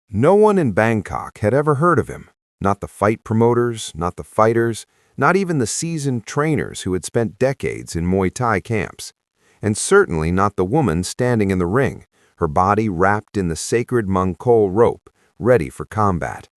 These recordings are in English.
No one in Bangkok had ever heard of him. Not the fight promoters, not the fighters, not even the seasoned trainers who had spent decades in Muay Thai camps. And certainly not the woman standing in the ring, her body wrapped in the sacred Mongkol rope, ready for combat.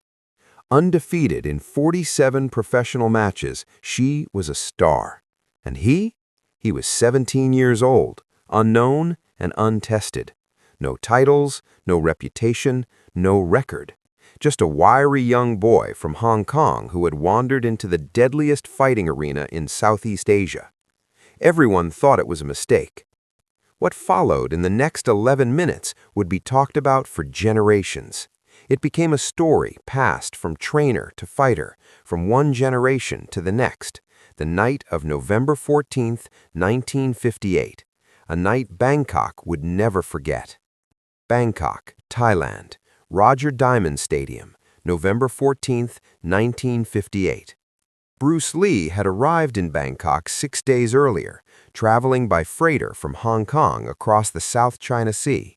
Undefeated in 47 professional matches, she was a star. And he? He was 17 years old, unknown and untested. No titles, no reputation, no record. Just a wiry young boy from Hong Kong who had wandered into the deadliest fighting arena in Southeast Asia. Everyone thought it was a mistake. What followed in the next 11 minutes would be talked about for generations. It became a story passed from trainer to fighter, from one generation to the next. The night of November 14th, 1958. A night Bangkok would never forget. Bangkok, Thailand, Roger Diamond Stadium, November 14th, 1958. Bruce Lee had arrived in Bangkok 6 days earlier, traveling by freighter from Hong Kong across the South China Sea.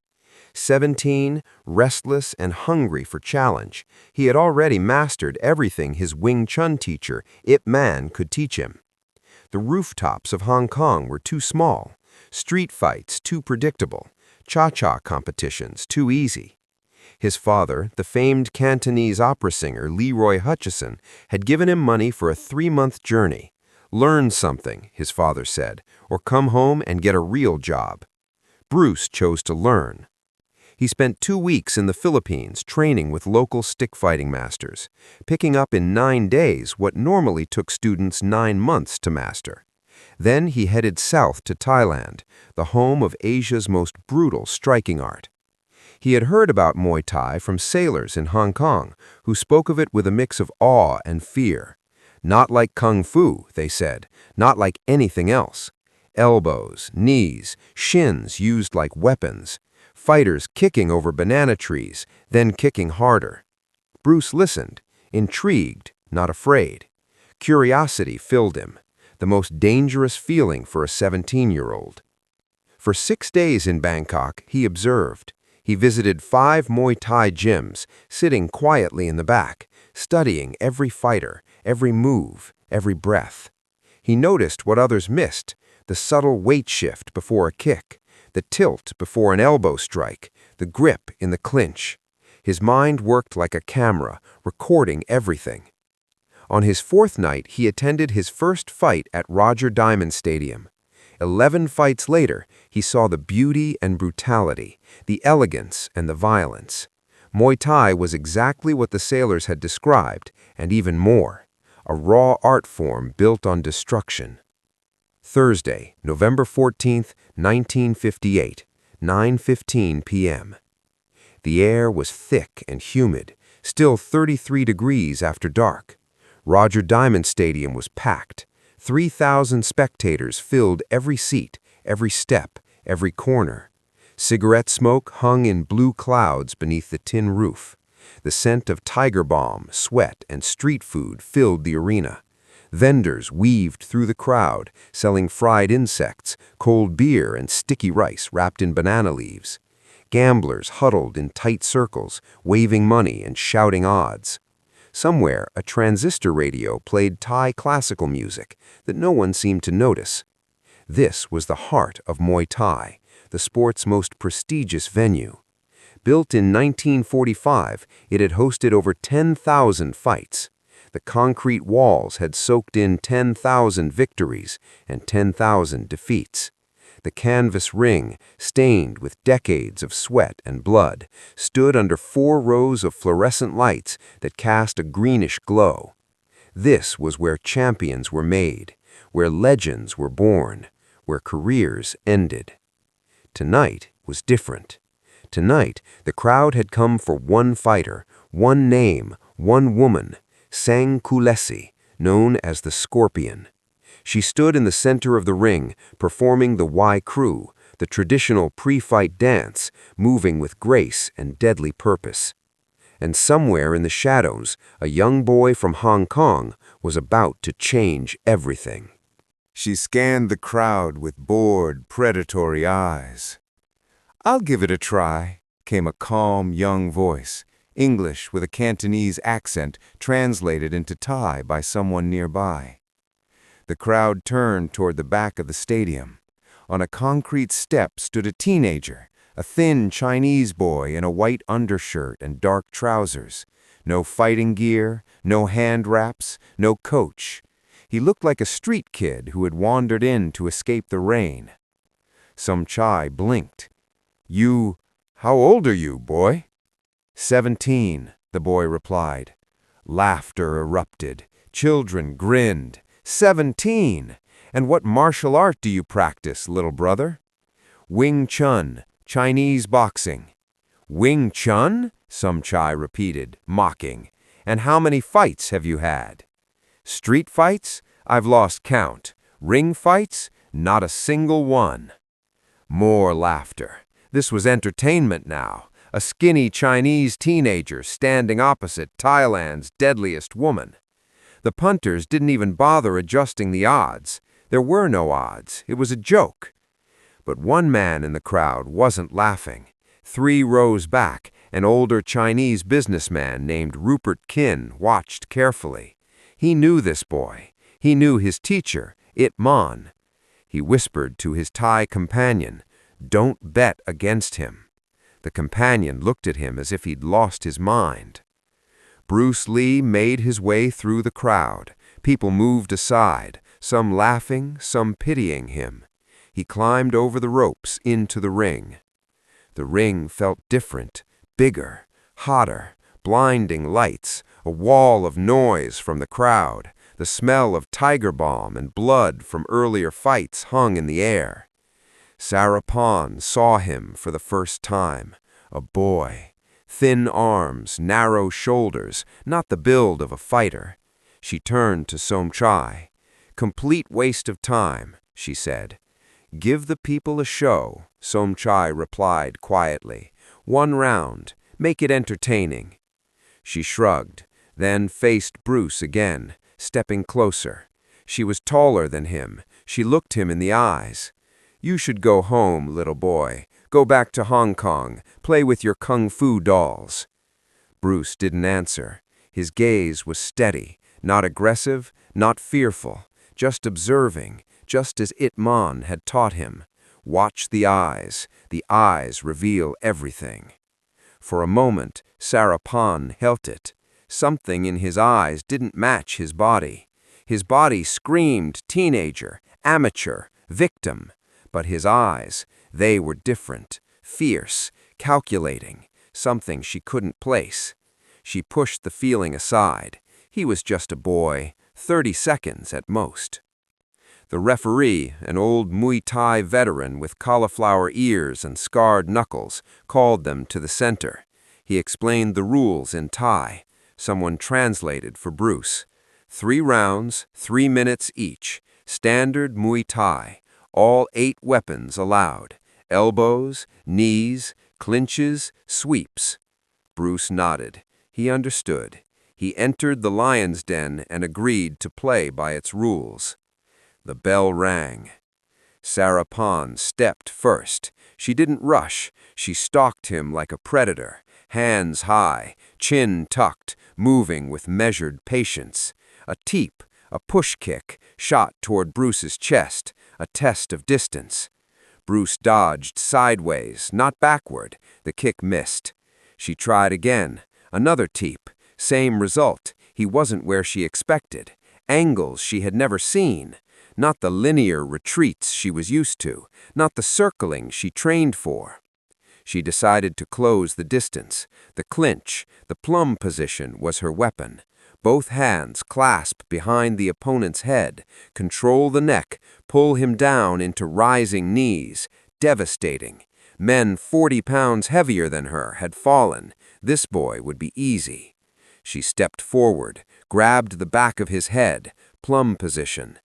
17, restless and hungry for challenge, he had already mastered everything his Wing Chun teacher, Ip Man, could teach him. The rooftops of Hong Kong were too small, street fights too predictable, cha-cha competitions too easy. His father, the famed Cantonese opera singer Leroy Hutchison, had given him money for a 3-month journey. Learn something, his father said, or come home and get a real job. Bruce chose to learn. He spent 2 weeks in the Philippines training with local stick-fighting masters, picking up in 9 days what normally took students 9 months to master. Then he headed south to Thailand, the home of Asia's most brutal striking art. He had heard about Muay Thai from sailors in Hong Kong, who spoke of it with a mix of awe and fear. Not like Kung Fu, they said, not like anything else. Elbows, knees, shins used like weapons. Fighters kicking over banana trees, then kicking harder. Bruce listened, intrigued, not afraid. Curiosity filled him, the most dangerous feeling for a 17-year-old. For 6 days in Bangkok, he observed. He visited 5 Muay Thai gyms, sitting quietly in the back, studying every fighter, every move, every breath. He noticed what others missed, the subtle weight shift before a kick, the tilt before an elbow strike, the grip in the clinch. His mind worked like a camera, recording everything. On his 4th night, he attended his first fight at Roger Diamond Stadium. 11 fights later, he saw the beauty and brutality, the elegance and the violence. Muay Thai was exactly what the sailors had described, and even more. A raw art form built on destruction. Thursday, November 14th, 1958, 9:15 p.m. The air was thick and humid, still 33 degrees after dark. Roger Diamond Stadium was packed. 3,000 spectators filled every seat, every step, every corner. Cigarette smoke hung in blue clouds beneath the tin roof. The scent of tiger balm, sweat, and street food filled the arena. Vendors weaved through the crowd, selling fried insects, cold beer, and sticky rice wrapped in banana leaves. Gamblers huddled in tight circles, waving money and shouting odds. Somewhere, a transistor radio played Thai classical music that no one seemed to notice. This was the heart of Muay Thai, the sport's most prestigious venue. Built in 1945, it had hosted over 10,000 fights. The concrete walls had soaked in 10,000 victories and 10,000 defeats. The canvas ring, stained with decades of sweat and blood, stood under 4 rows of fluorescent lights that cast a greenish glow. This was where champions were made, where legends were born, where careers ended. Tonight was different. Tonight, the crowd had come for one fighter, one name, one woman, Sang Kulesi, known as the Scorpion. She stood in the center of the ring, performing the Wai Kru, the traditional pre-fight dance, moving with grace and deadly purpose. And somewhere in the shadows, a young boy from Hong Kong was about to change everything. She scanned the crowd with bored, predatory eyes. "I'll give it a try," came a calm, young voice. English with a Cantonese accent translated into Thai by someone nearby. The crowd turned toward the back of the stadium. On a concrete step stood a teenager, a thin Chinese boy in a white undershirt and dark trousers. No fighting gear, no hand wraps, no coach. He looked like a street kid who had wandered in to escape the rain. Somchai blinked. How old are you, boy?" 17, the boy replied. Laughter erupted. Children grinned. 17! And what martial art do you practice, little brother? Wing Chun, Chinese boxing. Wing Chun? Somchai repeated, mocking. And how many fights have you had? Street fights? I've lost count. Ring fights? Not a single one. More laughter. This was entertainment now. A skinny Chinese teenager standing opposite Thailand's deadliest woman. The punters didn't even bother adjusting the odds. There were no odds. It was a joke. But one man in the crowd wasn't laughing. 3 rows back, an older Chinese businessman named Rupert Kin watched carefully. He knew this boy. He knew his teacher, It Man. He whispered to his Thai companion, "Don't bet against him." The companion looked at him as if he'd lost his mind. Bruce Lee made his way through the crowd. People moved aside, some laughing, some pitying him. He climbed over the ropes into the ring. The ring felt different, bigger, hotter, blinding lights, a wall of noise from the crowd. The smell of tiger balm and blood from earlier fights hung in the air. Sarapan saw him for the first time, a boy. Thin arms, narrow shoulders, not the build of a fighter. She turned to Somchai. "Complete waste of time," she said. "Give the people a show," Somchai replied quietly. "1 round. Make it entertaining." She shrugged, then faced Bruce again, stepping closer. She was taller than him. She looked him in the eyes. "You should go home, little boy. Go back to Hong Kong. Play with your kung fu dolls." Bruce didn't answer. His gaze was steady, not aggressive, not fearful, just observing, just as It Man had taught him. Watch the eyes. The eyes reveal everything. For a moment, Sarapan held it. Something in his eyes didn't match his body. His body screamed teenager, amateur, victim. But his eyes, they were different, fierce, calculating, something she couldn't place. She pushed the feeling aside. He was just a boy, 30 seconds at most. The referee, an old Muay Thai veteran with cauliflower ears and scarred knuckles, called them to the center. He explained the rules in Thai. Someone translated for Bruce. 3 rounds, 3 minutes each. Standard Muay Thai. All 8 weapons allowed. Elbows, knees, clinches, sweeps. Bruce nodded. He understood. He entered the lion's den and agreed to play by its rules. The bell rang. Sarapan stepped first. She didn't rush. She stalked him like a predator, hands high, chin tucked, moving with measured patience. A teep, a push kick, shot toward Bruce's chest, a test of distance. Bruce dodged sideways, not backward. The kick missed. She tried again. Another teep. Same result. He wasn't where she expected. Angles she had never seen. Not the linear retreats she was used to. Not the circling she trained for. She decided to close the distance. The clinch, the plum position, was her weapon. Both hands clasp behind the opponent's head, control the neck, pull him down into rising knees. Devastating. Men 40 pounds heavier than her had fallen. This boy would be easy. She stepped forward, grabbed the back of his head, plum position.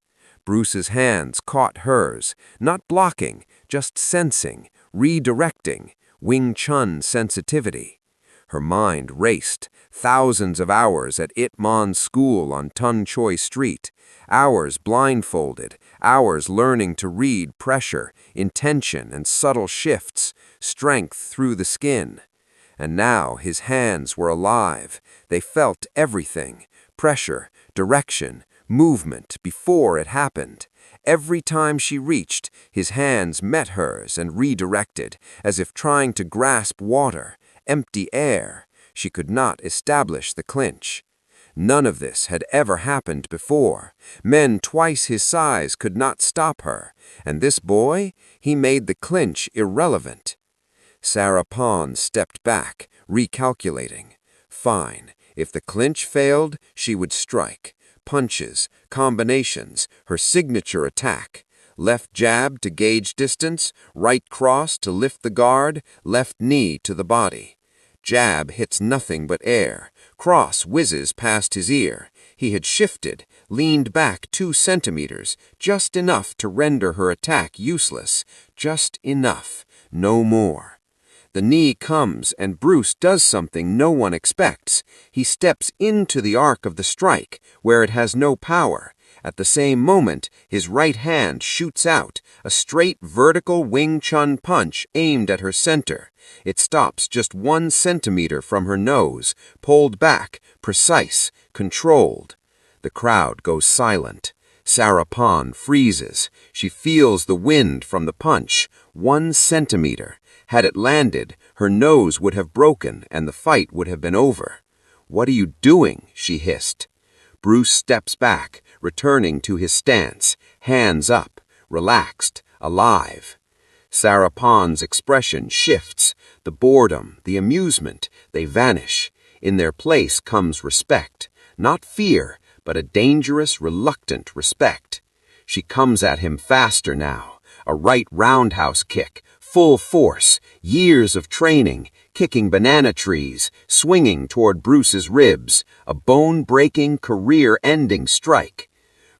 Bruce's hands caught hers, not blocking, just sensing, redirecting, Wing Chun sensitivity. Her mind raced. Thousands of hours at It Man's school on Tun Choi Street. Hours blindfolded. Hours learning to read pressure, intention, and subtle shifts. Strength through the skin. And now his hands were alive. They felt everything: pressure, direction, movement before it happened. Every time she reached, his hands met hers and redirected, as if trying to grasp water, empty air. She could not establish the clinch. None of this had ever happened before. Men twice his size could not stop her, and this boy, he made the clinch irrelevant. Sarah Pond stepped back, recalculating. Fine, if the clinch failed, she would strike. Punches, combinations, her signature attack. Left jab to gauge distance, right cross to lift the guard, left knee to the body. Jab hits nothing but air. Cross whizzes past his ear. He had shifted, leaned back 2 centimeters, just enough to render her attack useless. Just enough, no more. The knee comes and Bruce does something no one expects. He steps into the arc of the strike, where it has no power. At the same moment, his right hand shoots out, a straight vertical Wing Chun punch aimed at her center. It stops just 1 centimeter from her nose, pulled back, precise, controlled. The crowd goes silent. Sarah Pond freezes. She feels the wind from the punch. 1 centimeter. Had it landed, her nose would have broken and the fight would have been over. "What are you doing?" she hissed. Bruce steps back, returning to his stance, hands up, relaxed, alive. Sarah Pond's expression shifts. The boredom, the amusement, they vanish. In their place comes respect. Not fear, but a dangerous, reluctant respect. She comes at him faster now. A right roundhouse kick, full force, years of training, kicking banana trees, swinging toward Bruce's ribs, a bone-breaking, career-ending strike.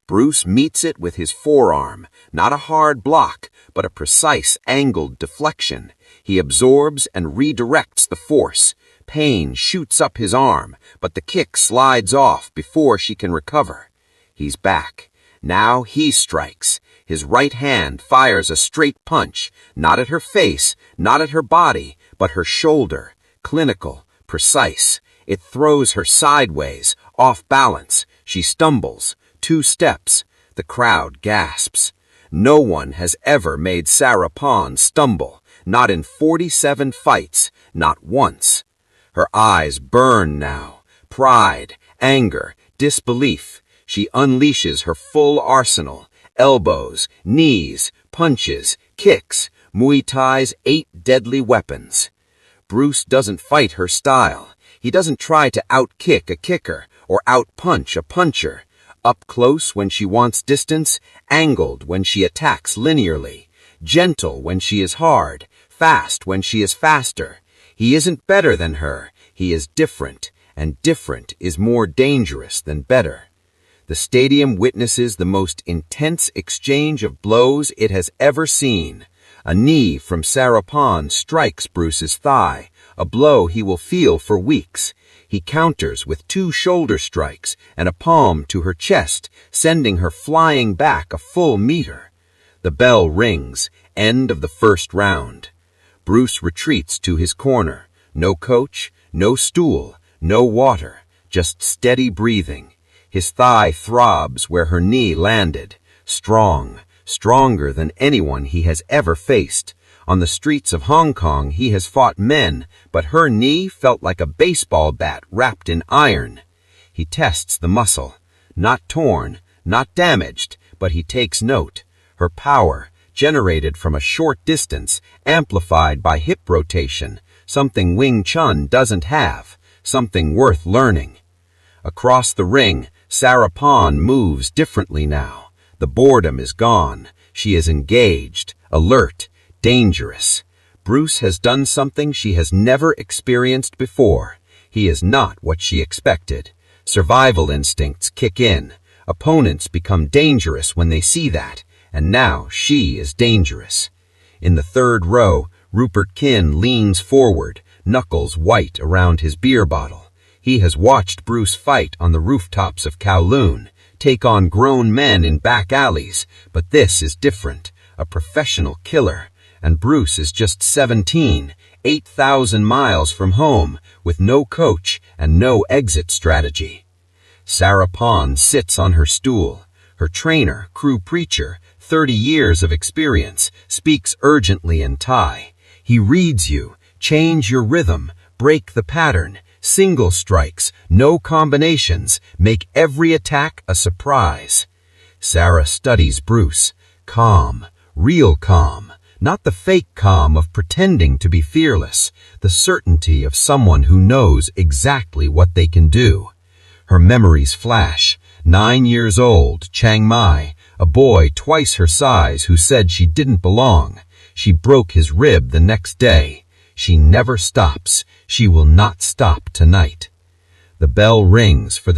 Bruce meets it with his forearm, not a hard block, but a precise angled deflection. He absorbs and redirects the force. Pain shoots up his arm, but the kick slides off before she can recover. He's back. Now he strikes. His right hand fires a straight punch, not at her face, not at her body, but her shoulder. Clinical, precise. It throws her sideways, off balance. She stumbles. 2 steps. The crowd gasps. No one has ever made Sarah Pond stumble. Not in 47 fights. Not once. Her eyes burn now. Pride, anger, disbelief. She unleashes her full arsenal. Elbows, knees, punches, kicks. Muay Thai's 8 deadly weapons. Bruce doesn't fight her style. He doesn't try to outkick a kicker or outpunch a puncher. Up close when she wants distance, angled when she attacks linearly, gentle when she is hard, fast when she is faster. He isn't better than her. He is different, and different is more dangerous than better. The stadium witnesses the most intense exchange of blows it has ever seen. A knee from Sarah Pond strikes Bruce's thigh, a blow he will feel for weeks. He counters with 2 shoulder strikes and a palm to her chest, sending her flying back a full meter. The bell rings, end of the first round. Bruce retreats to his corner. No coach, no stool, no water, just steady breathing. His thigh throbs where her knee landed. Strong, stronger than anyone he has ever faced. On the streets of Hong Kong, he has fought men, but her knee felt like a baseball bat wrapped in iron. He tests the muscle. Not torn, not damaged, but he takes note. Her power, generated from a short distance, amplified by hip rotation, something Wing Chun doesn't have, something worth learning. Across the ring, Sarah Pond moves differently now. The boredom is gone. She is engaged, alert, dangerous. Bruce has done something she has never experienced before. He is not what she expected. Survival instincts kick in. Opponents become dangerous when they see that, and now she is dangerous. In the 3rd row, Rupert Kine leans forward, knuckles white around his beer bottle. He has watched Bruce fight on the rooftops of Kowloon, take on grown men in back alleys, but this is different, a professional killer, and Bruce is just 17, 8,000 miles from home, with no coach and no exit strategy. Sarah Pond sits on her stool. Her trainer, crew preacher, 30 years of experience, speaks urgently in Thai. He reads you, change your rhythm, break the pattern, single strikes, no combinations, make every attack a surprise. Sarah studies Bruce, calm, real calm, not the fake calm of pretending to be fearless, the certainty of someone who knows exactly what they can do. Her memories flash. 9 years old, Chiang Mai, a boy twice her size who said she didn't belong. She broke his rib the next day. She never stops. She will not stop tonight. The bell rings for the